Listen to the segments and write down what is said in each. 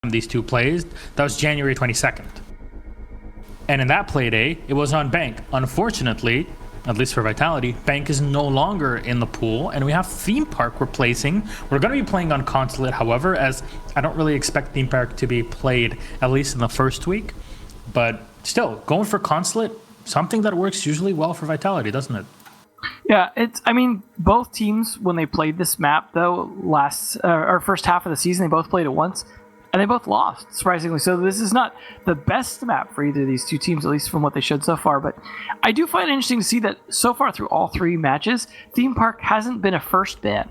these two plays, that was January 22nd. And in that play day, it was on Bank. Unfortunately, at least for Vitality, Bank is no longer in the pool, and we have Theme Park replacing. We're going to be playing on Consulate, however, as I don't really expect Theme Park to be played, at least in the first week. But still, going for Consulate, something that works usually well for Vitality, doesn't it? Yeah, both teams, when they played this map, though, first half of the season, they both played it once, and they both lost, surprisingly. So this is not the best map for either of these two teams, at least from what they showed so far. But I do find it interesting to see that so far through all three matches, Theme Park hasn't been a first ban.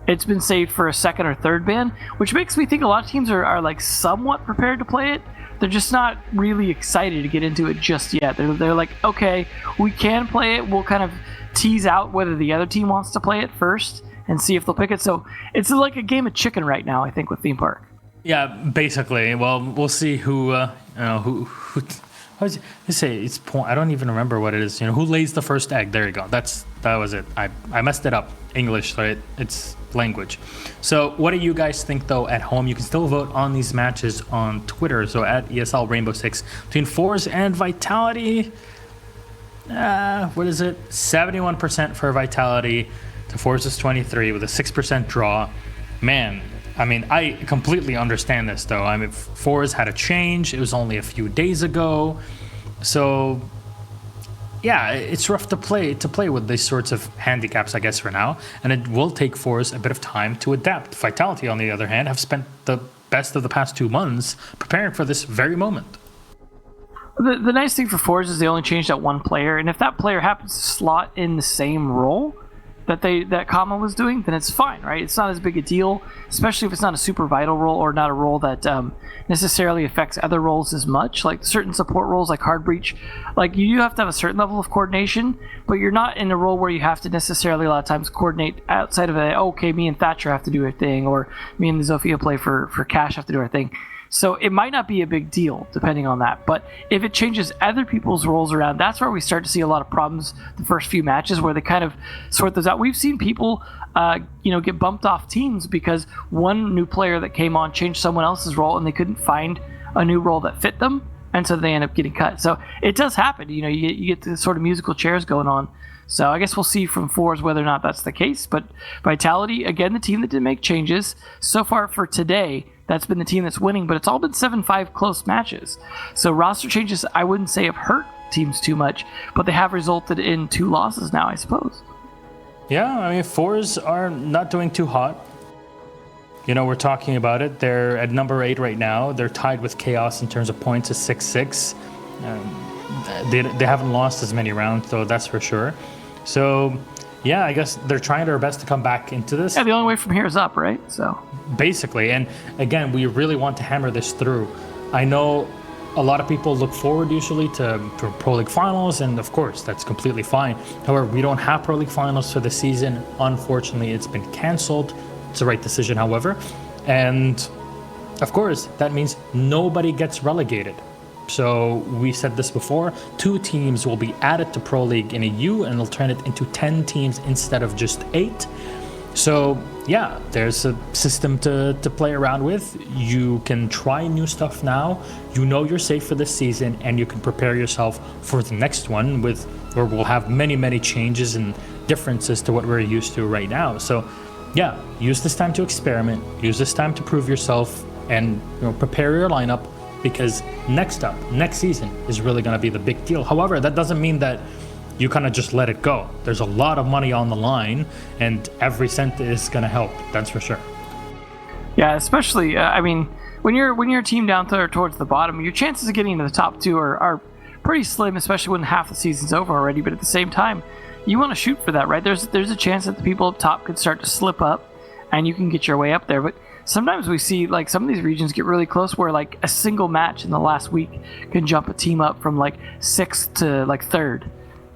It's been saved for a second or third ban, which makes me think a lot of teams are like somewhat prepared to play it. They're just not really excited to get into it just yet. They're like, okay, we can play it. We'll kind of tease out whether the other team wants to play it first and see if they'll pick it. So it's like a game of chicken right now, I think, with Theme Park. Yeah, basically. Well, we'll see who it's point. I don't even remember what it is. Who lays the first egg? There you go. That was it. I messed it up. English, so it's language. So what do you guys think, though, at home? You can still vote on these matches on Twitter. So at ESL Rainbow 6 between forZe and Vitality. What is it? 71% for Vitality to forZe's 23 with a 6% draw. Man, I mean, I completely understand this, though. I mean, forZe had a change. It was only a few days ago. So, yeah, it's rough to play with these sorts of handicaps, I guess, for now. And it will take forZe a bit of time to adapt. Vitality, on the other hand, have spent the best of the past 2 months preparing for this very moment. The nice thing for forZe is they only changed that one player. And if that player happens to slot in the same role that Kama was doing, then it's fine, right? It's not as big a deal, especially if it's not a super vital role or not a role that necessarily affects other roles as much. Like certain support roles like Hard Breach, like you do have to have a certain level of coordination, but you're not in a role where you have to necessarily a lot of times coordinate outside of okay, me and Thatcher have to do our thing, or me and the Zofia play for Cash have to do our thing. So it might not be a big deal depending on that. But if it changes other people's roles around, that's where we start to see a lot of problems the first few matches where they kind of sort those out. We've seen people get bumped off teams because one new player that came on changed someone else's role and they couldn't find a new role that fit them. And so they end up getting cut. So it does happen. You get the sort of musical chairs going on. So I guess we'll see from forZe whether or not that's the case. But Vitality, again, the team that didn't make changes. So far for today, that's been the team that's winning, but it's all been 7-5 close matches. So roster changes, I wouldn't say have hurt teams too much, but they have resulted in 2 losses now, I suppose. Yeah, I mean, forZe are not doing too hot. We're talking about it. They're at number 8 right now. They're tied with Chaos in terms of points at 6-6. They haven't lost as many rounds, though, that's for sure. So, yeah, I guess they're trying their best to come back into this. Yeah, the only way from here is up, right? So basically, and again, we really want to hammer this through. I know a lot of people look forward usually to Pro League finals, and of course, that's completely fine. However, we don't have Pro League finals for the season. Unfortunately, it's been canceled. It's the right decision, however. And of course, that means nobody gets relegated. So we said this before, 2 teams will be added to Pro League in a U and they'll turn it into 10 teams instead of just 8. So yeah, there's a system to play around with. You can try new stuff now. You're safe for this season and you can prepare yourself for the next one where we'll have many, many changes and differences to what we're used to right now. So yeah, use this time to experiment, use this time to prove yourself and prepare your lineup. Because next season is really going to be the big deal. However, that doesn't mean that you kind of just let it go. There's a lot of money on the line, and every cent is going to help. That's for sure. Yeah, especially, when you're a team down there towards the bottom, your chances of getting into the top 2 are pretty slim, especially when half the season's over already. But at the same time, you want to shoot for that, right? There's a chance that the people up top could start to slip up, and you can get your way up there. But sometimes we see like some of these regions get really close where like a single match in the last week can jump a team up from like 6th to like 3rd.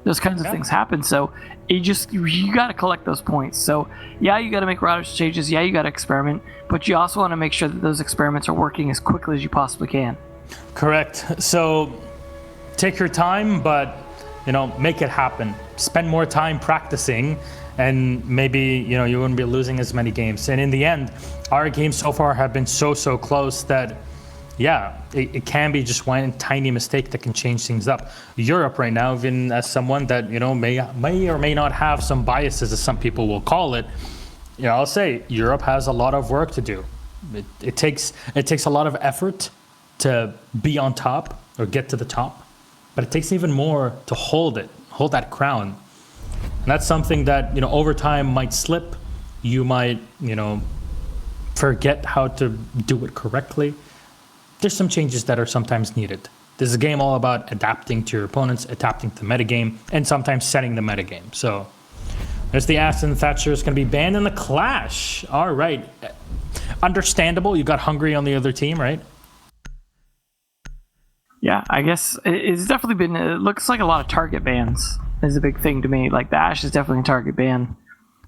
Those kinds of things happen. So you got to collect those points. So yeah, you got to make roster changes. Yeah, you got to experiment, but you also want to make sure that those experiments are working as quickly as you possibly can. Correct. So take your time, but make it happen. Spend more time practicing. And maybe, you wouldn't be losing as many games. And in the end, our games so far have been so close that, yeah, it can be just one tiny mistake that can change things up. Europe right now, even as someone that, you know, may or may not have some biases, as some people will call it, you know, I'll say Europe has a lot of work to do. It takes a lot of effort to be on top or get to the top, but it takes even more to hold that crown. And that's something that, you know, over time might slip. You might, you know, forget how to do it correctly. There's some changes that are sometimes needed. This is a game all about adapting to your opponents, adapting to the metagame, and sometimes setting the metagame. So there's the Aston Thatcher is going to be banned in the Clash. All right. Understandable. You got Hungary on the other team, right? Yeah, I guess it's definitely been, it looks like a lot of target bans is a big thing to me. Like the Ashe is definitely a target ban.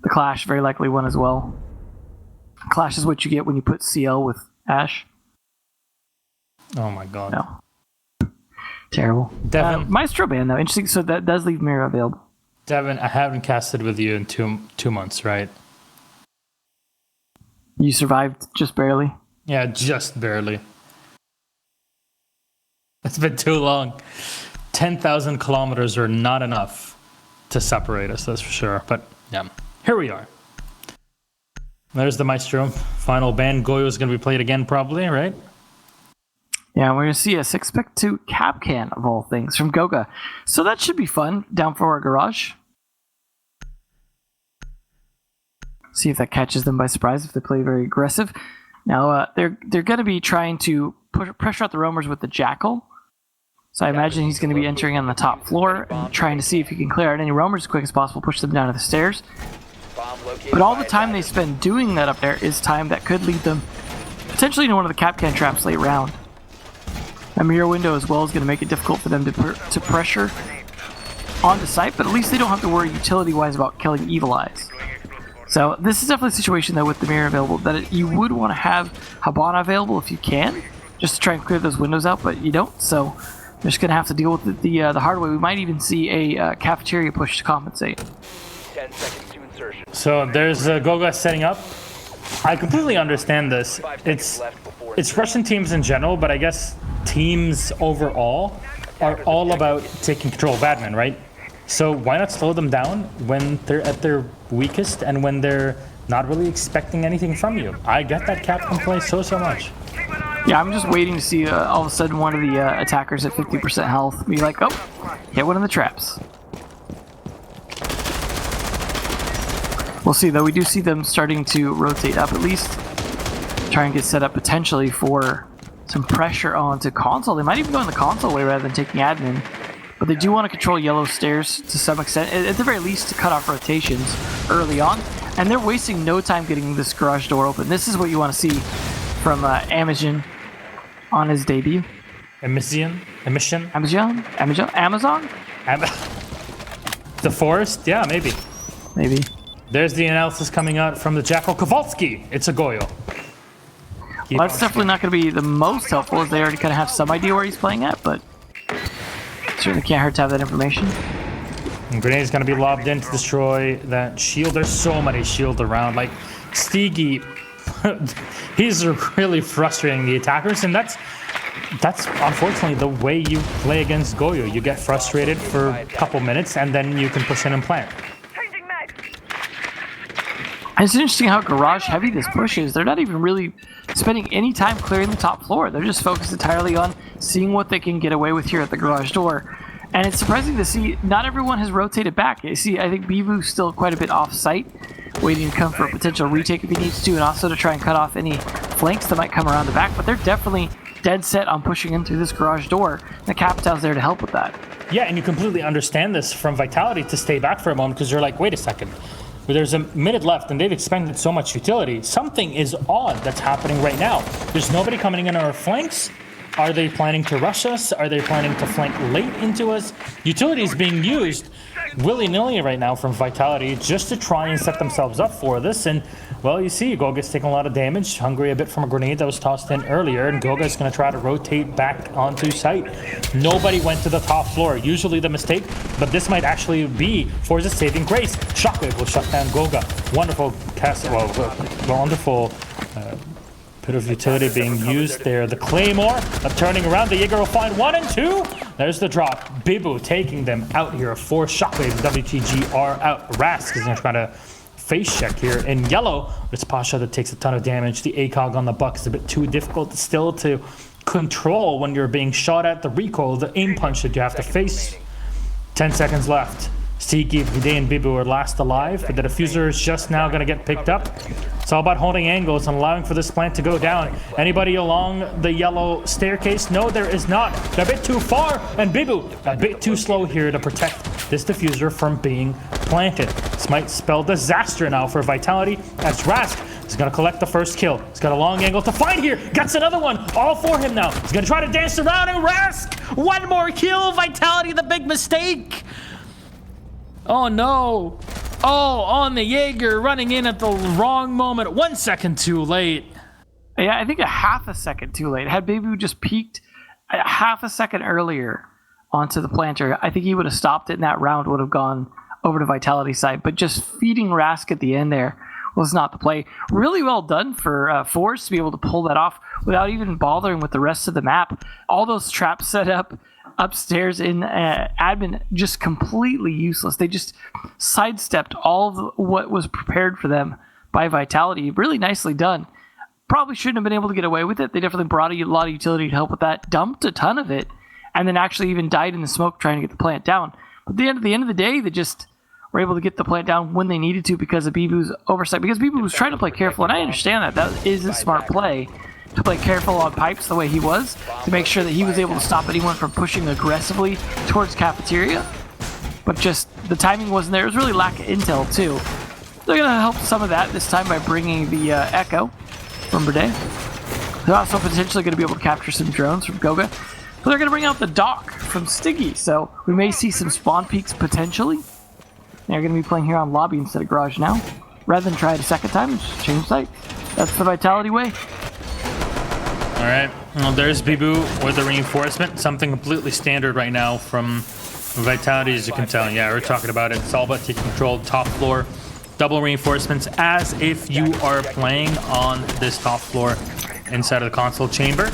The Clash, very likely one as well. Clash is what you get when you put CL with Ashe. Oh my god. No. Terrible. Devin. Maestro ban, though. Interesting. So that does leave Mira available. Devin, I haven't casted with you in two months, right? You survived just barely. Yeah, just barely. It's been too long. 10,000 kilometers are not enough to separate us, that's for sure. But yeah, here we are. There's the Maestro. Final ban. Goyo is going to be played again, probably, right? Yeah, we're going to see a 6-pick to Capcan, of all things, from Goga. So that should be fun, down for our garage. See if that catches them by surprise, if they play very aggressive. Now, they're going to be trying to pressure out the roamers with the Jackal. So I imagine he's going to be entering on the top floor and trying to see if he can clear out any roamers as quick as possible, push them down to the stairs. But all the time they spend doing that up there is time that could lead them potentially into one of the Capcan traps late round. A mirror window as well is going to make it difficult for them to pressure onto site, but at least they don't have to worry utility-wise about killing Evil Eyes. So this is definitely a situation, though, with the mirror available, that you would want to have Habana available if you can, just to try and clear those windows out, but you don't, so they're just going to have to deal with it the hard way. We might even see a cafeteria push to compensate. 10 seconds to insertion. So there's Goga setting up. I completely understand this. It's Russian teams in general, but I guess teams overall are all about taking control of admin, right? So why not slow them down when they're at their weakest and when they're not really expecting anything from you? I get that Captain plays so much. Yeah, I'm just waiting to see all of a sudden one of the attackers at 50% health be like, oh, hit one of the traps. We'll see, though. We do see them starting to rotate up at least. Try and get set up potentially for some pressure onto console. They might even go in the console way rather than taking admin. But they do want to control yellow stairs to some extent, at the very least to cut off rotations early on. And they're wasting no time getting this garage door open. This is what you want to see from Amazon on his debut. Amazon? The forest? Yeah, maybe. Maybe. There's the analysis coming out from the Jackal Kowalski. It's a Goyo. Well, that's definitely not going to be the most helpful, as they already kind of have some idea where he's playing at, but certainly can't hurt to have that information. And Grenade's going to be lobbed in to destroy that shield. There's so many shields around. Like, Steegi, he's really frustrating the attackers, and that's unfortunately the way you play against Goyo. You get frustrated for a couple minutes, and then you can push in and plant. And it's interesting how garage heavy this push is. They're not even really spending any time clearing the top floor. They're just focused entirely on seeing what they can get away with here at the garage door. And it's surprising to see not everyone has rotated back. You see, I think Bivu's still quite a bit off-site, waiting to come for a potential retake if he needs to, and also to try and cut off any flanks that might come around the back. But they're definitely dead set on pushing in through this garage door. The Capital's there to help with that. Yeah, and you completely understand this from Vitality to stay back for a moment, because you're like, wait a second. There's a minute left, and they've expended so much utility. Something is odd that's happening right now. There's nobody coming in on our flanks. Are they planning to rush us? Are they planning to flank late into us? Utility is being used willy-nilly right now from Vitality just to try and set themselves up for this. And, well, you see, Goga's taking a lot of damage. Hungry a bit from a grenade that was tossed in earlier, and Goga's going to try to rotate back onto site. Nobody went to the top floor. Usually the mistake, but this might actually be forZe saving grace. Shockwave will shut down Goga. Wonderful cast, wonderful Bit of utility being used there. The Claymore turning around. The Jaeger will find 1 and 2. There's the drop. Bibu taking them out here. 4 Shockwave. WTG are out. Rask is going to try to face check here. In yellow, it's Pasha that takes a ton of damage. The ACOG on the Buck is a bit too difficult still to control when you're being shot at. The recoil, the aim punch that you have to face. 10 seconds left. Siki, Vide, and Bibu are last alive, but the diffuser is just now going to get picked up. It's all about holding angles and allowing for this plant to go down. Anybody along the yellow staircase? No, there is not. They're a bit too far, and Bibu a bit too slow here to protect this diffuser from being planted. This might spell disaster now for Vitality, as Rask is going to collect the first kill. He's got a long angle to find here. Gets another one. All for him now. He's going to try to dance around, and Rask, one more kill. Vitality, the big mistake. Oh no. Oh, on the Jaeger, running in at the wrong moment. 1 second too late. Yeah, I think a half a second too late. Had Bibu just peeked a half a second earlier onto the planter, I think he would have stopped it, and that round would have gone over to Vitality's side. But just feeding Rask at the end there was not the play. Really well done for forZe to be able to pull that off without even bothering with the rest of the map. All those traps set up upstairs in admin, just completely useless. They just sidestepped all of what was prepared for them by Vitality. Really nicely done. Probably shouldn't have been able to get away with it. They definitely brought a lot of utility to help with that. Dumped a ton of it, and then actually even died in the smoke trying to get the plant down. But at the end of the day, they just were able to get the plant down when they needed to because of Bibu's oversight. Because Bibu was trying to play careful, and I understand that. That is a smart play, to play careful on pipes the way he was, to make sure that he was able to stop anyone from pushing aggressively towards cafeteria. But just the timing wasn't there. It was really lack of intel too. They're going to help some of that this time by bringing the Echo from Berde. They're also potentially going to be able to capture some drones from Goga. But they're going to bring out the Doc from Stiggy, so we may see some spawn peaks potentially. They're going to be playing here on lobby instead of garage now. Rather than try it a second time and just change site. That's the Vitality way. Alright, well, there's Bibu with the reinforcement. Something completely standard right now from Vitality, as you can tell. Yeah, we're talking about it. It's all about taking control, top floor, double reinforcements, as if you are playing on this top floor inside of the console chamber.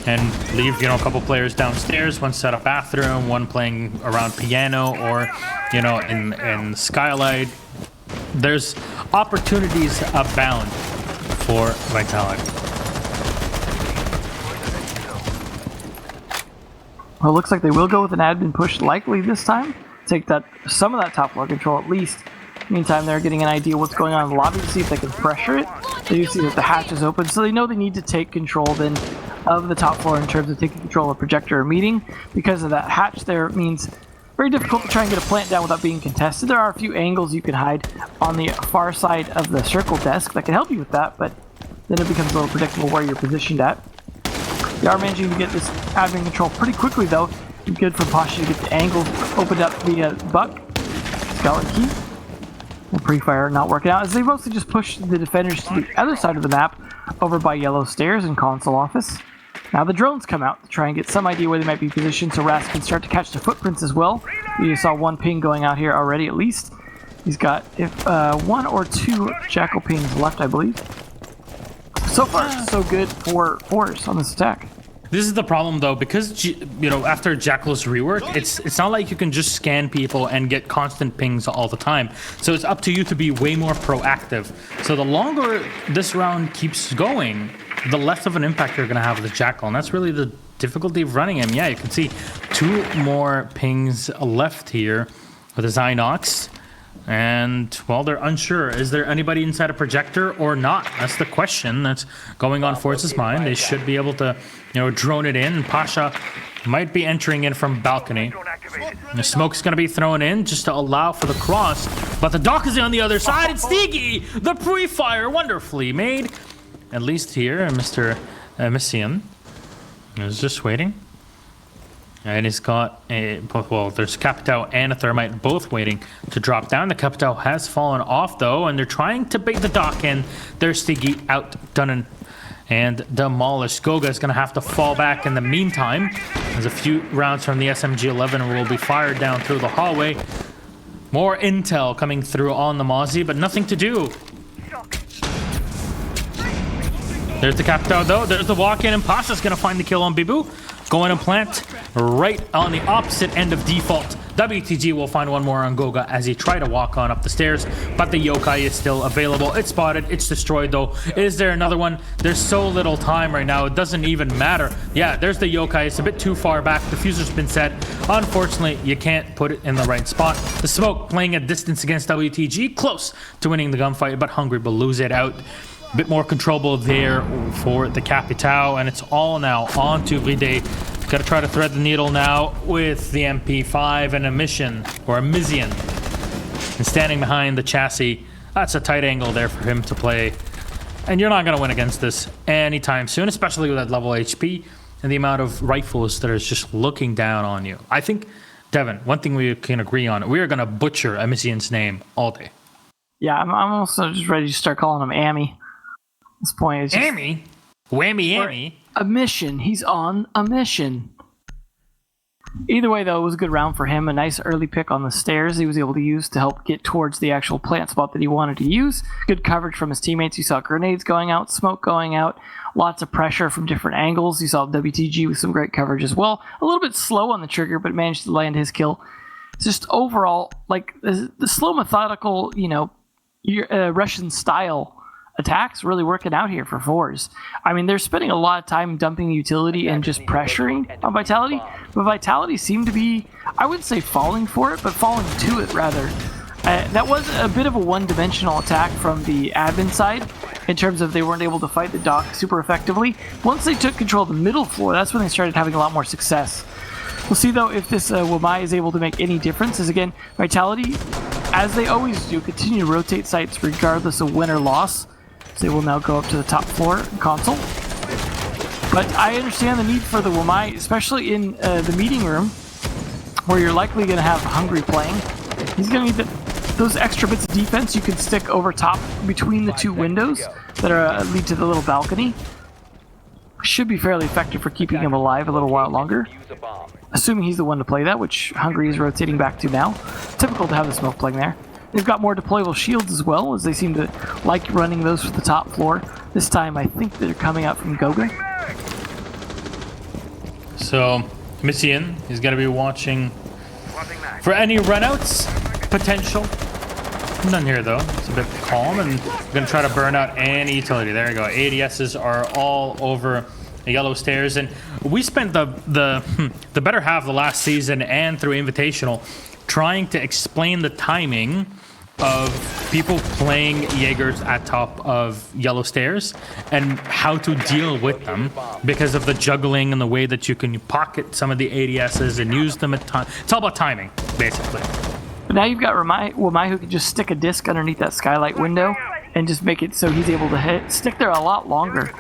And leave, a couple players downstairs, one set up bathroom, one playing around piano, or, in Skylight. There's opportunities abound for Vitality. Well, it looks like they will go with an admin push likely this time. Take some of that top floor control at least. Meantime, they're getting an idea what's going on in the lobby to see if they can pressure it. They do see that the hatch is open, so they know they need to take control then of the top floor in terms of taking control of projector or meeting. Because of that hatch there, it means very difficult to try and get a plant down without being contested. There are a few angles you can hide on the far side of the circle desk that can help you with that, but then it becomes a little predictable where you're positioned at. They are managing to get this admin control pretty quickly, though. Good for Pasha to get the angle opened up via Buck. Skeleton Key. And pre-fire not working out, as they mostly just push the defenders to the other side of the map, over by yellow stairs and console office. Now the drones come out to try and get some idea where they might be positioned, so Rask can start to catch the footprints as well. You saw one ping going out here already, at least. He's got 1 or 2 Jackal pings left, I believe. So far, so good for forZe on this attack. This is the problem, though, because after Jackal's rework, it's not like you can just scan people and get constant pings all the time. So it's up to you to be way more proactive. So the longer this round keeps going, the less of an impact you're going to have with the Jackal, and that's really the difficulty of running him. Yeah, you can see 2 more pings left here with the Zynox. And, well, they're unsure. Is there anybody inside a projector or not? That's the question that's going on forZe's mind. They should be able to, drone it in. Pasha might be entering in from balcony. The smoke's going to be thrown in just to allow for the cross. But the Doc is on the other side. It's Stiggy! The pre-fire wonderfully made. At least here, Mr. Messian is just waiting. And he's got there's Capitao and a Thermite both waiting to drop down. The Capitao has fallen off, though, and they're trying to bait the Doc in. There's Stiggy outdone and demolished. Goga is going to have to fall back in the meantime. There's a few rounds from the SMG-11 will be fired down through the hallway. More intel coming through on the Mozzie, but nothing to do. There's the Capitao though. There's the walk-in, and Pasha's gonna find the kill on Bibu. Going and plant right on the opposite end of default. WTG will find one more on Goga as he tried to walk on up the stairs, but the yokai is still available. It's spotted, it's destroyed though. Is there another one? There's so little time right now, it doesn't even matter. Yeah, there's the yokai, it's a bit too far back. Diffuser's been set. Unfortunately, you can't put it in the right spot. The smoke playing a distance against WTG, close to winning the gunfight, but Hungry will lose it out. A bit more controllable there for the Capitao, and it's all now on to Vride. Got to try to thread the needle now with the MP5 and a mission, or a Mizian. And standing behind the chassis, that's a tight angle there for him to play. And you're not going to win against this anytime soon, especially with that level HP and the amount of rifles that are just looking down on you. I think, Devin, one thing we can agree on, we are going to butcher a Mizian's name all day. Yeah, I'm also just ready to start calling him Amy. At this point, it's just, Amy? Whammy Amy? a mission. He's on a mission. Either way, though, it was a good round for him. A nice early pick on the stairs he was able to use to help get towards the actual plant spot that he wanted to use. Good coverage from his teammates. You saw grenades going out, smoke going out, lots of pressure from different angles. You saw WTG with some great coverage as well. A little bit slow on the trigger, but managed to land his kill. It's just overall, like, the slow, methodical, Russian style attacks really working out here for forZe. I mean, they're spending a lot of time dumping utility and just pressuring on Vitality, but Vitality seemed to be, I wouldn't say falling for it, but falling to it rather. That was a bit of a one-dimensional attack from the admin side in terms of they weren't able to fight the dock super effectively. Once they took control of the middle floor, that's when they started having a lot more success. We'll see though if this Wamai is able to make any difference, as again, Vitality, as they always do, continue to rotate sites regardless of win or loss. So they will now go up to the top floor console. But I understand the need for the Wamai, especially in the meeting room, where you're likely going to have Hungry playing. He's going to need those extra bits of defense you can stick over top between the two windows that are lead to the little balcony. Should be fairly effective for keeping him alive a little while longer. Assuming he's the one to play that, which Hungry is rotating back to now. Typical to have the smoke playing there. They've got more deployable shields as well, as they seem to like running those for the top floor. This time, I think they're coming out from Goga. So, Mizian is going to be watching for any runouts potential. None here though. It's a bit calm, and we're going to try to burn out any utility. There you go. ADSs are all over the yellow stairs, and we spent the better half of the last season and through Invitational trying to explain the timing of people playing Jaegers at top of yellow stairs and how to deal with them because of the juggling and the way that you can pocket some of the ADSs and use them at time. It's all about timing, basically. But now you've got Wamai who can just stick a disc underneath that skylight window and just make it so he's able to stick there a lot longer.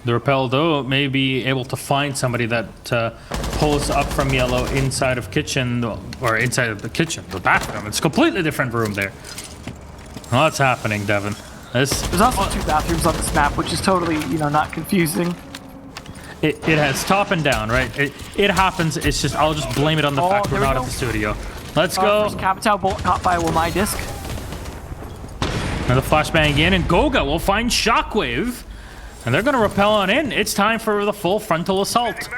The Repel, though, may be able to find somebody that pulls up from yellow inside of kitchen, or inside of the kitchen, the bathroom. It's a completely different room there. What's happening, Devin? There's also two bathrooms on this map, which is totally, not confusing. It has top and down, right? It happens. It's just, I'll just blame it on the fact we're not at the studio. Let's go. First Capitao bolt caught by a Wamai disc. Another flashbang in, and Goga will find Shockwave. And they're going to rappel on in. It's time for the full frontal assault.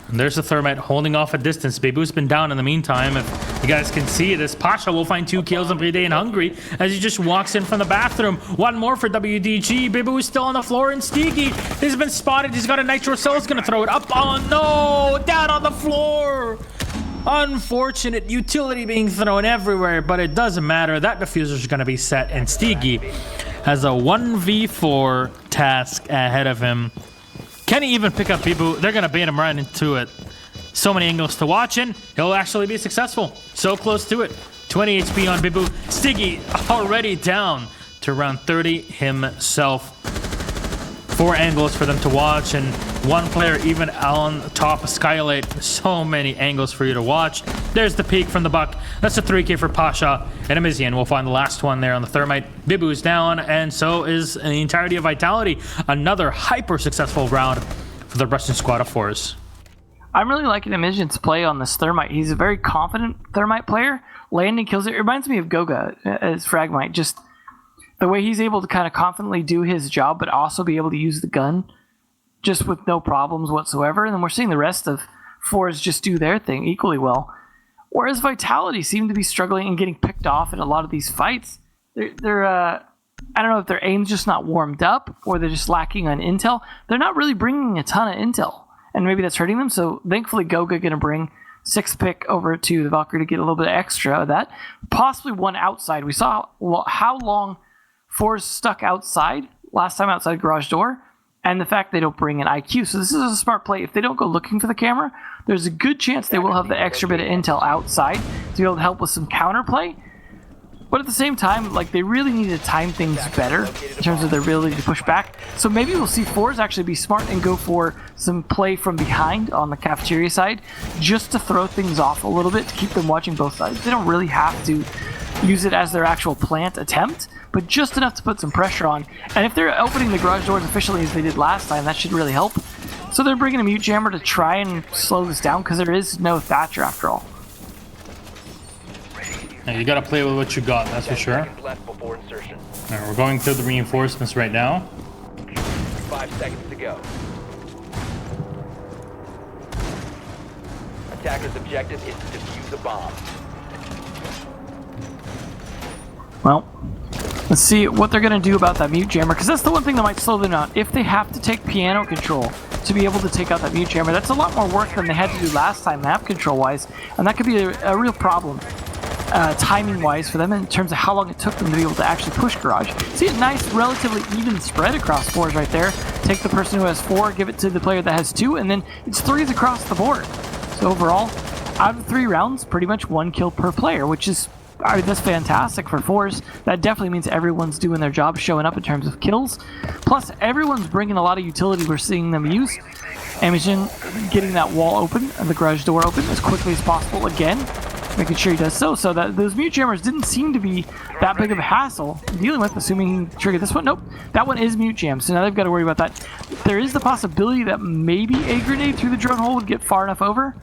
And there's the Thermite holding off a distance. Bebu's been down in the meantime. If you guys can see this, Pasha will find 2 kills on Vride and Hungry as he just walks in from the bathroom. One more for WDG. Bebu is still on the floor, and Steegy has been spotted. He's got a nitro cell. He's going to throw it up. Oh no! Down on the floor! Unfortunate utility being thrown everywhere, but it doesn't matter. That diffuser is going to be set, and Steegy has a 1v4 task ahead of him. Can he even pick up Bibu? They're going to bait him right into it. So many angles to watch, and he'll actually be successful. So close to it. 20 HP on Bibu. Stiggy already down to around 30 himself. 4 angles for them to watch, and 1 player even on top of Skylight. So many angles for you to watch. There's the peak from the Buck. That's a 3K for Pasha, and Amizian will find the last one there on the Thermite. Bibu's down, and so is the entirety of Vitality. Another hyper successful round for the Russian squad of forZe. I'm really liking Amizian's play on this Thermite. He's a very confident Thermite player. Landing kills. It reminds me of Goga as Fragmite. Just The way he's able to kind of confidently do his job, but also be able to use the gun just with no problems whatsoever. And then we're seeing the rest of forZe just do their thing equally well. Whereas Vitality seem to be struggling and getting picked off in a lot of these fights. They're I don't know if their aim's just not warmed up or they're just lacking on intel. They're not really bringing a ton of intel, and maybe that's hurting them. So thankfully, Goga going to bring 6th pick over to the Valkyrie to get a little bit extra of that. Possibly one outside. We saw how long forZe stuck outside last time outside garage door, and the fact they don't bring an IQ. So this is a smart play. If they don't go looking for the camera, there's a good chance they will have the extra bit of intel outside to be able to help with some counterplay. But at the same time, like, they really need to time things better in terms of their ability to push back. So maybe we'll see forZe actually be smart and go for some play from behind on the cafeteria side, just to throw things off a little bit to keep them watching both sides. They don't really have to use it as their actual plant attempt, but just enough to put some pressure on. And if they're opening the garage doors efficiently as they did last time, that should really help. So they're bringing a mute jammer to try and slow this down, because there is no Thatcher after all. Now you gotta play with what you got, that's for sure. Left before insertion. All right, we're going through the reinforcements right now. 5 seconds to go. Attacker's objective is to defuse a bomb. Well, let's see what they're going to do about that mute jammer, because that's the one thing that might slow them down. If they have to take piano control to be able to take out that mute jammer, that's a lot more work than they had to do last time, map control-wise, and that could be a real problem, timing-wise, for them in terms of how long it took them to be able to actually push garage. See a nice, relatively even spread across 4s right there. Take the person who has 4, give it to the player that has 2, and then it's 3s across the board. So overall, out of 3 rounds, pretty much 1 kill per player, which is, I mean, that's fantastic for forZe. That definitely means everyone's doing their job, showing up in terms of kills. Plus, everyone's bringing a lot of utility we're seeing them use. Imogen getting that wall open, and the garage door open as quickly as possible again, making sure he does so. So that those mute jammers didn't seem to be that big of a hassle dealing with, assuming he triggered this one. Nope, that one is mute jam, so now they've got to worry about that. There is the possibility that maybe a grenade through the drone hole would get far enough over.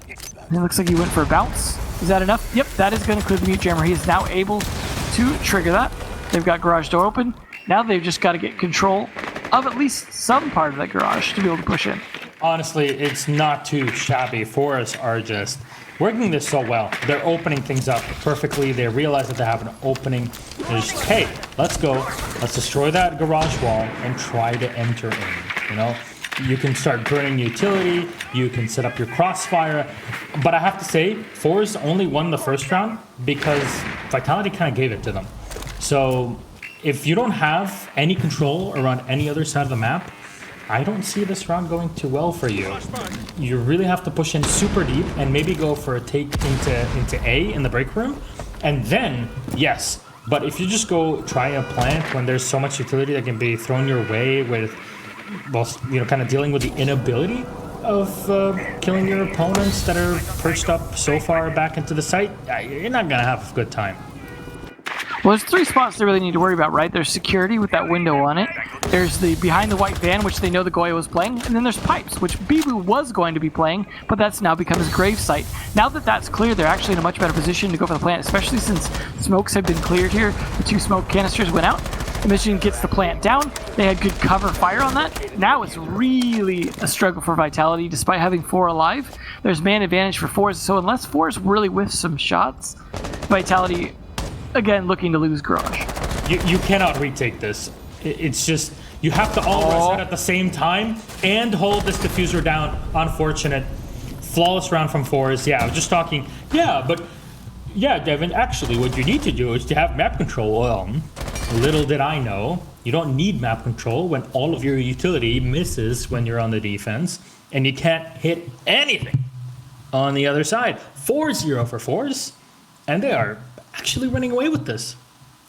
And it looks like he went for a bounce. Is that enough? Yep, that is going to clear the mute jammer. He is now able to trigger that. They've got garage door open. Now they've just got to get control of at least some part of that garage to be able to push in. Honestly, it's not too shabby. forZe are just working this so well. They're opening things up perfectly. They realize that they have an opening. They're just, hey, let's go. Let's destroy that garage wall and try to enter in, you know? You can start burning utility, you can set up your crossfire, but I have to say, forZe only won the first round because Vitality kind of gave it to them. So if you don't have any control around any other side of the map, I don't see this round going too well for you. You really have to push in super deep and maybe go for a take into A in the break room, and then, yes. But if you just go try a plant when there's so much utility that can be thrown your way with, well, you know, kind of dealing with the inability of killing your opponents that are perched up so far back into the site, you're not going to have a good time. Well, there's 3 spots they really need to worry about, right? There's security with that window on it. There's the behind the white van, which they know the Goya was playing. And then there's pipes, which Bibu was going to be playing, but that's now become his grave site. Now that that's clear, they're actually in a much better position to go for the plant, especially since smokes have been cleared here. The 2 smoke canisters went out. Mission gets the plant down. They had good cover fire on that. Now it's really a struggle for Vitality, despite having 4 alive. There's man advantage for forZe, so unless forZe really whiffs some shots, Vitality, again, looking to lose garage. You cannot retake this. It's just, you have to all reset at the same time and hold this diffuser down. Unfortunate. Flawless round from forZe. Yeah, I was just talking. Yeah, but yeah, Devin, actually what you need to do is to have map control. Little did I know, you don't need map control when all of your utility misses when you're on the defense, and you can't hit anything on the other side. 4-0 for forZe, and they are actually running away with this.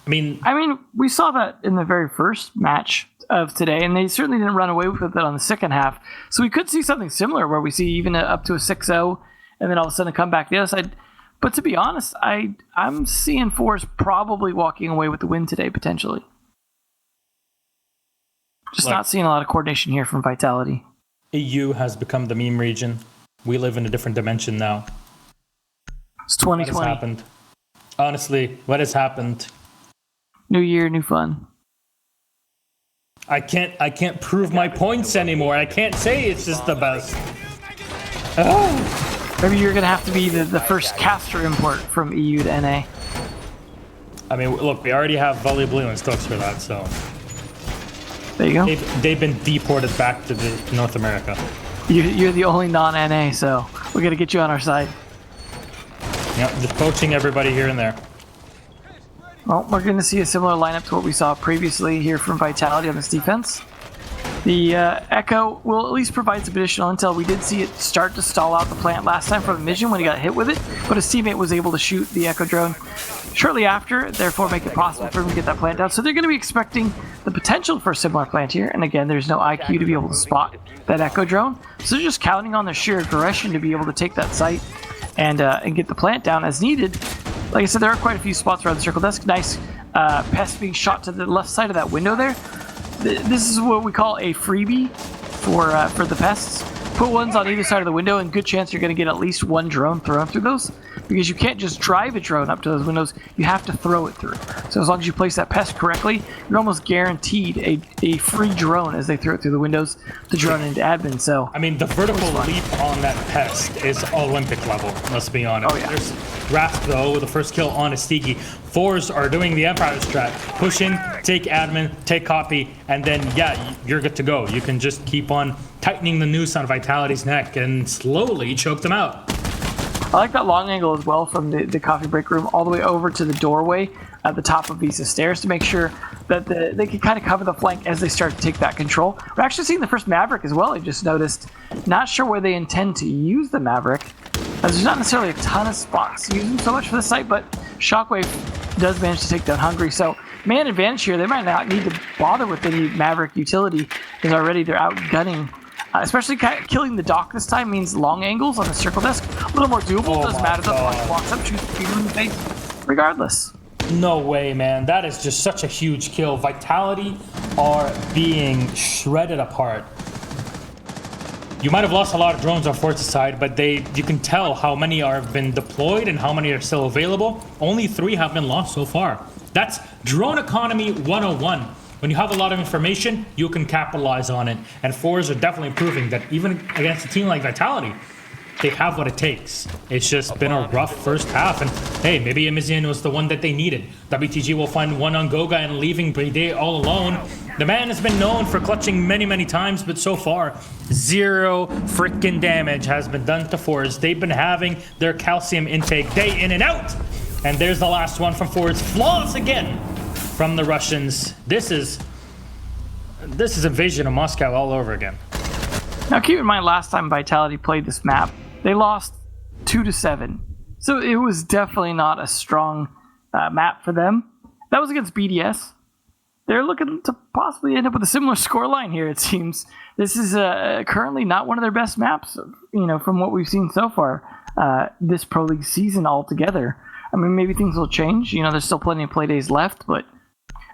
I mean, we saw that in the very first match of today, and they certainly didn't run away with it on the second half. So we could see something similar where we see even up to a 6-0, and then all of a sudden come back the other side. But to be honest, I'm seeing forZe probably walking away with the win today, potentially. Just not seeing a lot of coordination here from Vitality. EU has become the meme region. We live in a different dimension now. It's 2020. What has happened? Honestly, what has happened? New year, new fun. I can't prove my points anymore. I can't say it's just the best. Oh. Maybe you're gonna have to be the first caster import from EU to NA. I mean, look, we already have Volley Blue and Stokes for that, so there you go. They've been deported back to North America. You're the only non-NA, so we gotta get you on our side. Yeah, just poaching everybody here and there. Well, we're going to see a similar lineup to what we saw previously here from Vitality on this defense. The Echo will at least provide some additional intel. We did see it start to stall out the plant last time from Mission when he got hit with it, but his teammate was able to shoot the Echo drone shortly after, therefore make it possible for him to get that plant down. So they're going to be expecting the potential for a similar plant here, and again, there's no IQ to be able to spot that Echo drone, so they're just counting on their sheer aggression to be able to take that site and get the plant down as needed. Like I said, there are quite a few spots around the circle desk. Nice pest being shot to the left side of that window there. This is what we call a freebie for the pests. Put ones on either side of the window, and good chance you're going to get at least one drone thrown through those, because you can't just drive a drone up to those windows, you have to throw it through. So as long as you place that pest correctly, you're almost guaranteed a free drone as they throw it through the windows to drone into admin. So I mean, the vertical leap on that pest is Olympic level, let's be honest. Oh, yeah. There's Raft, though, with the first kill on Astigi. forZe are doing the Empire strat. Push in, take admin, take copy, and then, yeah, you're good to go. You can just keep on tightening the noose on Vitality's neck and slowly choke them out. I like that long angle as well from the coffee break room all the way over to the doorway at the top of these stairs to make sure that they can kind of cover the flank as they start to take that control. We're actually seeing the first Maverick as well, I just noticed. Not sure where they intend to use the Maverick, as there's not necessarily a ton of spots to use them so much for the site, but Shockwave does manage to take down Hungry, so man advantage here. They might not need to bother with any Maverick utility, because already they're outgunning. Especially killing the dock this time means long angles on the circle desk. A little more doable. Doesn't matter. The block walks up, shoots the in the face, regardless. No way, man. That is just such a huge kill. Vitality are being shredded apart. You might have lost a lot of drones on forZe's side, but you can tell how many have been deployed and how many are still available. Only 3 have been lost so far. That's drone economy 101. When you have a lot of information, you can capitalize on it. And forZe are definitely proving that even against a team like Vitality, they have what it takes. It's just been a rough first half. And hey, maybe Emizian was the one that they needed. WTG will find one on Goga and leaving Brede all alone. The man has been known for clutching many, many times, but so far, 0 freaking damage has been done to forZe. They've been having their calcium intake day in and out. And there's the last one from forZe. Flaws again from the Russians. This is Invasion of Moscow all over again. Now keep in mind, last time Vitality played this map, they lost 2-7. So it was definitely not a strong map for them. That was against BDS. They're looking to possibly end up with a similar scoreline here, it seems. This is currently not one of their best maps, from what we've seen so far this Pro League season altogether. I mean, maybe things will change. There's still plenty of play days left, but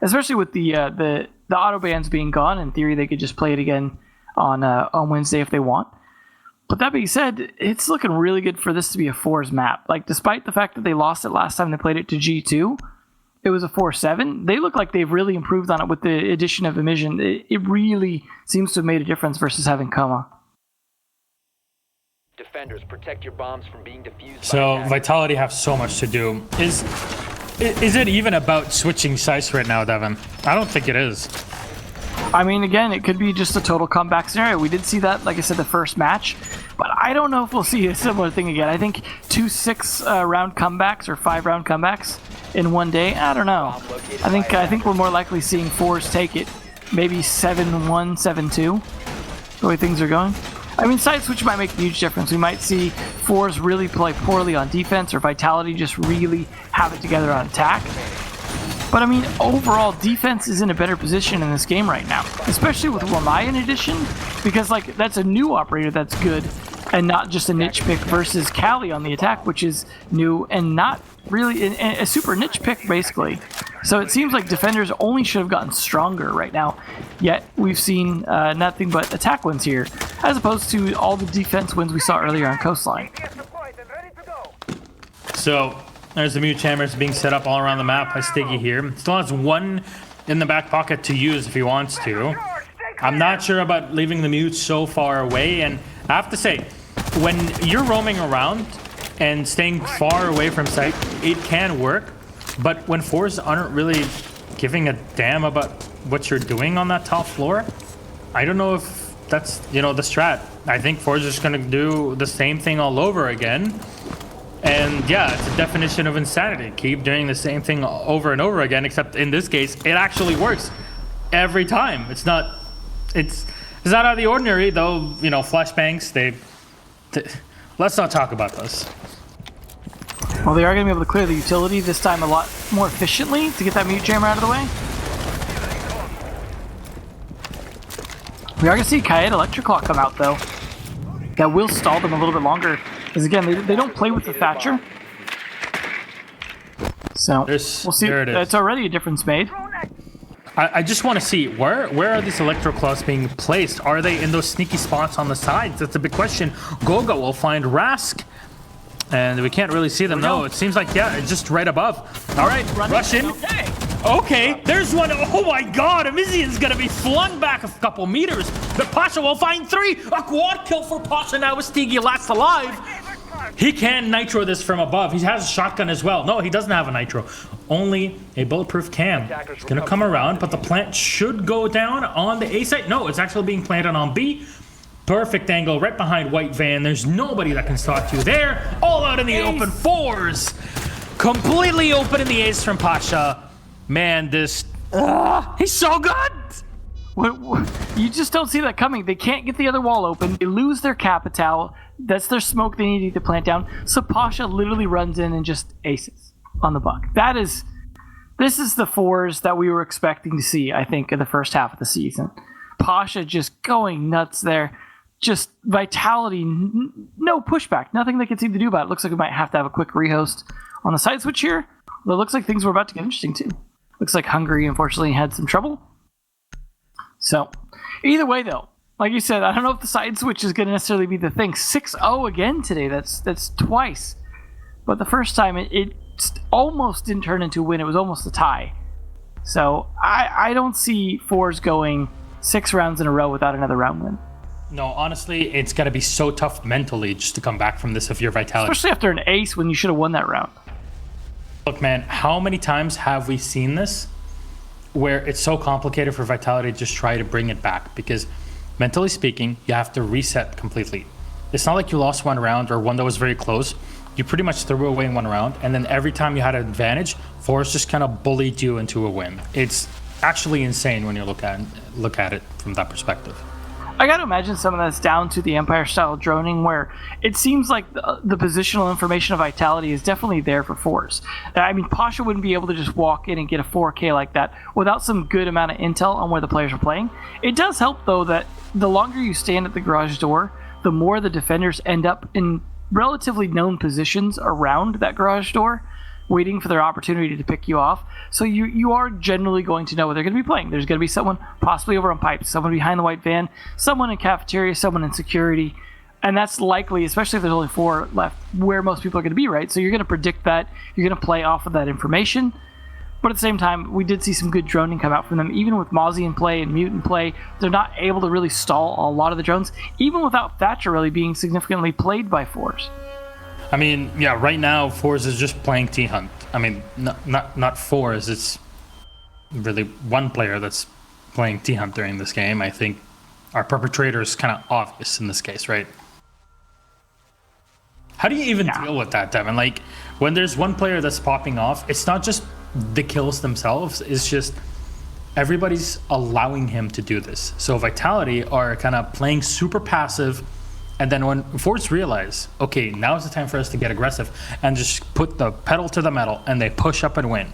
especially with the auto bans being gone, in theory they could just play it again on Wednesday if they want. But that being said, it's looking really good for this to be a forZe map. Like, despite the fact that they lost it last time they played it to G2, it was a 4-7. They look like they've really improved on it with the addition of Emission. It really seems to have made a difference versus having Coma. Defenders, protect your bombs from being defused. So Vitality have so much to do. Is it even about switching sites right now, Devin? I don't think it is. I mean, again, it could be just a total comeback scenario. We did see that, like I said, the first match, but I don't know if we'll see a similar thing again. I think 2 6-round comebacks or 5-round comebacks in one day. I don't know. I think we're more likely seeing forZe take it, maybe 7-1, 7-2, the way things are going. I mean, side switch might make a huge difference. We might see forZe really play poorly on defense, or Vitality just really have it together on attack. But I mean, overall, defense is in a better position in this game right now, especially with Lamai in addition, because that's a new operator that's good, and not just a niche pick versus Kali on the attack, which is new and not really a super niche pick, basically. So it seems like defenders only should have gotten stronger right now, yet we've seen nothing but attack wins here, as opposed to all the defense wins we saw earlier on Coastline. So, There's the mute chambers being set up all around the map by Stiggy here. Still has one in the back pocket to use if he wants to. I'm not sure about leaving the mute so far away, and I have to say, when you're roaming around and staying far away from sight, it can work, but when forZe aren't really giving a damn about what you're doing on that top floor, I don't know if that's, you know, the strat. I think forZe is just going to do the same thing all over again. And yeah, it's a definition of insanity. Keep doing the same thing over and over again, except in this case, it actually works every time. It's not out of the ordinary, though, you know, flashbangs, let's not talk about this. Well, they are going to be able to clear the utility this time a lot more efficiently to get that mute jammer out of the way. We are going to see Kaed Electroclaw come out, though. That will stall them a little bit longer. Because, again, they don't play with the Thatcher. So, we'll see. It's already a difference made. I just want to see, where are these Electroclaws being placed? Are they in those sneaky spots on the sides? That's a big question. Goga will find Rask. And we can't really see them. No, it seems like, yeah, it's just right above. All right, rush in. Okay, there's one. Oh my god, Amizian's gonna be flung back a couple meters. But Pasha will find 3. A quad kill for Pasha now with Stiggy last alive. He can nitro this from above. He has a shotgun as well. No, he doesn't have a nitro. Only a bulletproof cam. It's gonna come around, but the plant should go down on the A site. No, it's actually being planted on B. Perfect angle right behind White Van. There's nobody that can stop you there. All out in the open. forZe. Completely open in the ace from Pasha. Man, this... he's so good! You just don't see that coming. They can't get the other wall open. They lose their Capital. That's their smoke they need to plant down. So Pasha literally runs in and just aces on the buck. This is the forZe that we were expecting to see, I think, in the first half of the season. Pasha just going nuts there. Just vitality, no pushback, nothing they can seem to do about it. Looks like we might have to have a quick rehost on the side switch here. But it looks like things were about to get interesting too. Looks like Hungary unfortunately had some trouble. So either way though, like you said, I don't know if the side switch is going to necessarily be the thing. 6-0 again today. That's twice. But the first time it almost didn't turn into a win. It was almost a tie. So I don't see forZe going 6 rounds in a row without another round win. No, honestly, it's got to be so tough mentally just to come back from this if you're Vitality. Especially after an ace when you should have won that round. Look, man, how many times have we seen this where it's so complicated for Vitality to just try to bring it back? Because mentally speaking, you have to reset completely. It's not like you lost one round or one that was very close. You pretty much threw away one round, and then every time you had an advantage, forZe just kind of bullied you into a win. It's actually insane when you look at it from that perspective. I gotta imagine some of that's down to the Empire-style droning, where it seems like the positional information of Vitality is definitely there for forZe. I mean, Pasha wouldn't be able to just walk in and get a 4K like that without some good amount of intel on where the players are playing. It does help, though, that the longer you stand at the garage door, the more the defenders end up in relatively known positions around that garage door, waiting for their opportunity to pick you off. So you are generally going to know where they're going to be playing. There's going to be someone possibly over on pipes, someone behind the white van, someone in cafeteria, someone in security. And that's likely, especially if there's only 4 left, where most people are going to be, right? So you're going to predict that. You're going to play off of that information. But at the same time, we did see some good droning come out from them. Even with Mozzie in play and Mute in play, they're not able to really stall a lot of the drones, even without Thatcher really being significantly played by forZe. I mean, yeah, right now, forZe is just playing T-Hunt. I mean, not forZe, it's really one player that's playing T-Hunt during this game. I think our perpetrator is kind of obvious in this case, right? How do you even deal with that, Devin? Like, when there's one player that's popping off, it's not just the kills themselves, it's just everybody's allowing him to do this. So Vitality are kind of playing super passive. And then when forZe realize, okay, now's the time for us to get aggressive and just put the pedal to the metal, and they push up and win.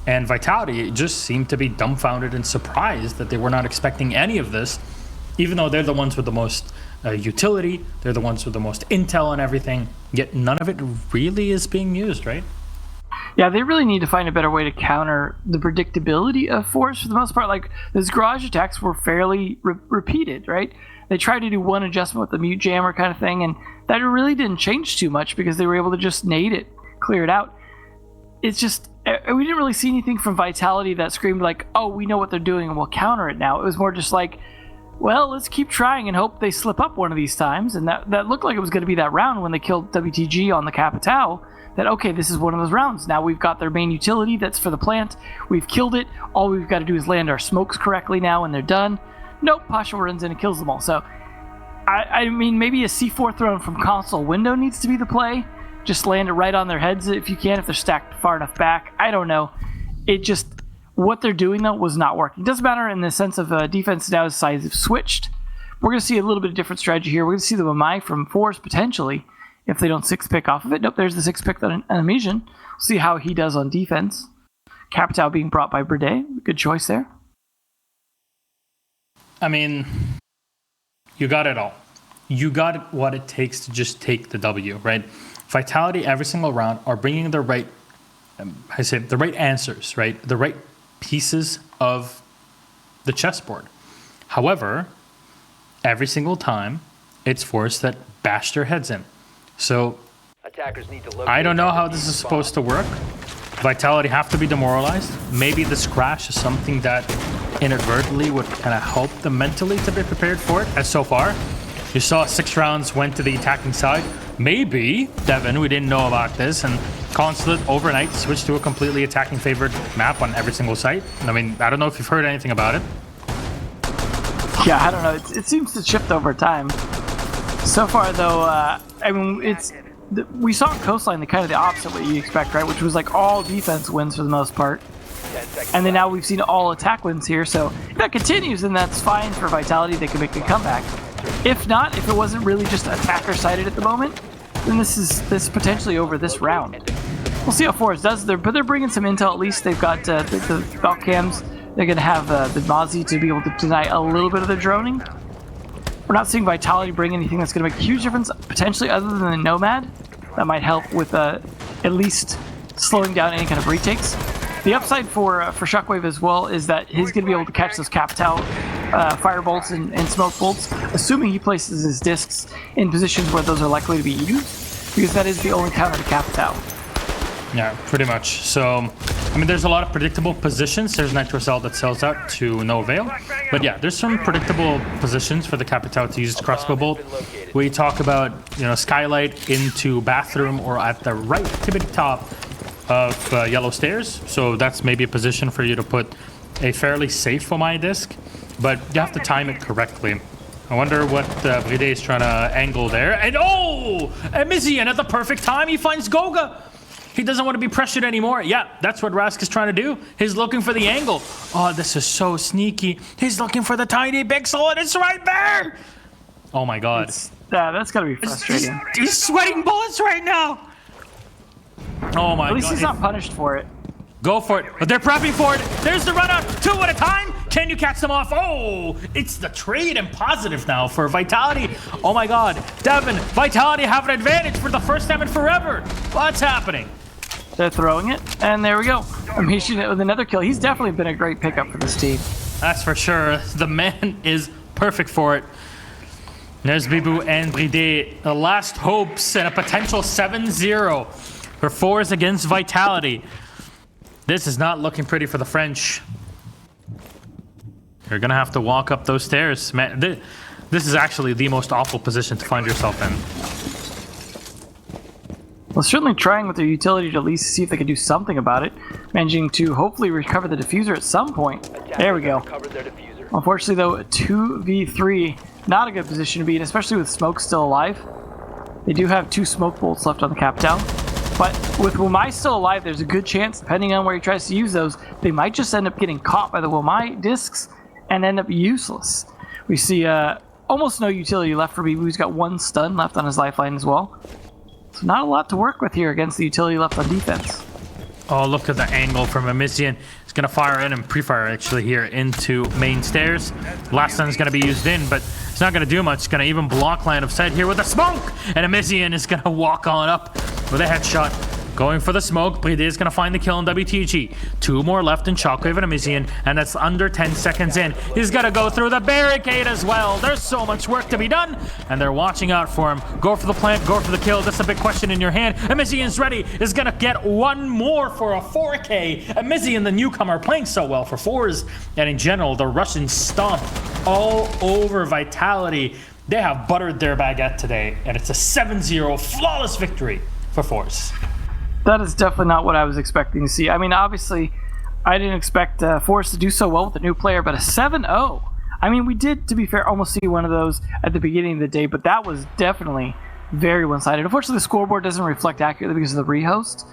And Vitality just seemed to be dumbfounded and surprised that they were not expecting any of this, even though they're the ones with the most utility, they're the ones with the most intel and everything, yet none of it really is being used, right? Yeah, they really need to find a better way to counter the predictability of forZe for the most part. Like, those garage attacks were fairly repeated, right? They tried to do one adjustment with the mute jammer kind of thing, and that really didn't change too much because they were able to just nade it, clear it out. it's just we didn't really see anything from Vitality that screamed like, oh, we know what they're doing and we'll counter it now. It was more just like, well, let's keep trying and hope they slip up one of these times. And that looked like it was going to be that round when they killed WTG on the Capitao. That, okay, this is one of those rounds. Now we've got their main utility that's for the plant. We've killed it. All we've got to do is land our smokes correctly now and they're done. Nope, Pasha runs in and kills them all. So, I mean, maybe a C4 thrown from console window needs to be the play. Just land it right on their heads if you can, if they're stacked far enough back. I don't know. It just, what they're doing though was not working. It doesn't matter in the sense of defense now sides have switched. We're going to see a little bit of different strategy here. We're going to see the Wamai from force potentially if they don't 6-pick off of it. Nope, there's the 6-pick on Amesian. We'll see how he does on defense. Capitao being brought by Brede. Good choice there. I mean, you got it all. You got what it takes to just take the W, right? Vitality every single round are bringing the right, the right answers, right? The right pieces of the chessboard. However, every single time, it's force that bash their heads in. So, Attackers need to I don't know how this is supposed to work. Vitality have to be demoralized. Maybe this crash is something that inadvertently would kind of help them mentally to be prepared for it, as so far. You saw 6 rounds went to the attacking side. Maybe, Devin, we didn't know about this, and Consulate overnight switched to a completely attacking favored map on every single site. I mean, I don't know if you've heard anything about it. Yeah, I don't know. It seems to shift over time. So far, though, I mean, we saw in Coastline the kind of the opposite what you expect, right? Which was like all defense wins for the most part. And then now we've seen all attack wins here, so if that continues, then that's fine for Vitality. They can make a comeback. If not, if it wasn't really just attacker-sided at the moment, then this is potentially over this round. We'll see how forZe does. But they're bringing some intel at least. They've got the Valcams. They're going to have the Mozzie to be able to deny a little bit of their droning. We're not seeing Vitality bring anything that's going to make a huge difference, potentially other than the Nomad. That might help with at least slowing down any kind of retakes. The upside for Shockwave as well is that he's going to be able to catch those Capitao fire bolts and smoke bolts, assuming he places his discs in positions where those are likely to be used, because that is the only counter to Capitao. Yeah, pretty much. So, I mean, there's a lot of predictable positions. There's Nitrocell that sells out to no avail. But yeah, there's some predictable positions for the Capitao to use its crossbow bolt. We talk about, Skylight into bathroom or at the right tippity top of yellow stairs. So that's maybe a position for you to put a fairly safe Wamai disc, but you have to time it correctly. I wonder what Brede is trying to angle there. And Amesian at the perfect time, he finds Goga. He doesn't want to be pressured anymore. Yeah, that's what Rask is trying to do. He's looking for the angle. Oh, this is so sneaky. He's looking for the tiny pixel, and it's right there. Oh my God. That's gotta be frustrating. He's sweating bullets right now. Oh my God. At least he's not punished for it. Go for it. But they're prepping for it. There's the run up. 2 at a time. Can you catch them off? Oh, it's the trade and positive now for Vitality. Oh my God. Devin, Vitality have an advantage for the first time in forever. What's happening? They're throwing it, and there we go. Amesian with another kill. He's definitely been a great pickup for this team. That's for sure. The man is perfect for it. There's Bibu and Brede. The last hopes and a potential 7-0 for forZe against Vitality. This is not looking pretty for the French. You're gonna have to walk up those stairs. Man, this is actually the most awful position to find yourself in. Well, certainly trying with their utility to at least see if they can do something about it. Managing to hopefully recover the diffuser at some point. There we go. Unfortunately, though, a 2v3, not a good position to be in, especially with Smoke still alive. They do have 2 smoke bolts left on the Capitao. But with Wamai still alive, there's a good chance, depending on where he tries to use those, they might just end up getting caught by the Wamai discs and end up useless. We see almost no utility left for Bibu. He's got 1 stun left on his lifeline as well. So not a lot to work with here against the utility left on defense. Oh, look at the angle from Amesian. He's going to fire in and pre-fire actually here into main stairs. Last stun is going to be used in, but it's not going to do much. It's going to even block line of sight here with a smoke. And Amesian is going to walk on up with a headshot. Going for the smoke. Bride is going to find the kill in WTG. 2 more left in Shockwave and Amizian, and that's under 10 seconds in. He's got to go through the barricade as well. There's so much work to be done, and they're watching out for him. Go for the plant, go for the kill. That's a big question in your hand. Amizian's ready. Is going to get 1 more for a 4K. Amizian, the newcomer, playing so well for forZe, and in general, the Russians stomp all over Vitality. They have buttered their baguette today, and it's a 7-0 flawless victory for forZe. That is definitely not what I was expecting to see. I mean, obviously, I didn't expect forZe to do so well with a new player, but a 7-0. I mean, we did, to be fair, almost see one of those at the beginning of the day, but that was definitely very one-sided. Unfortunately, the scoreboard doesn't reflect accurately because of the rehost,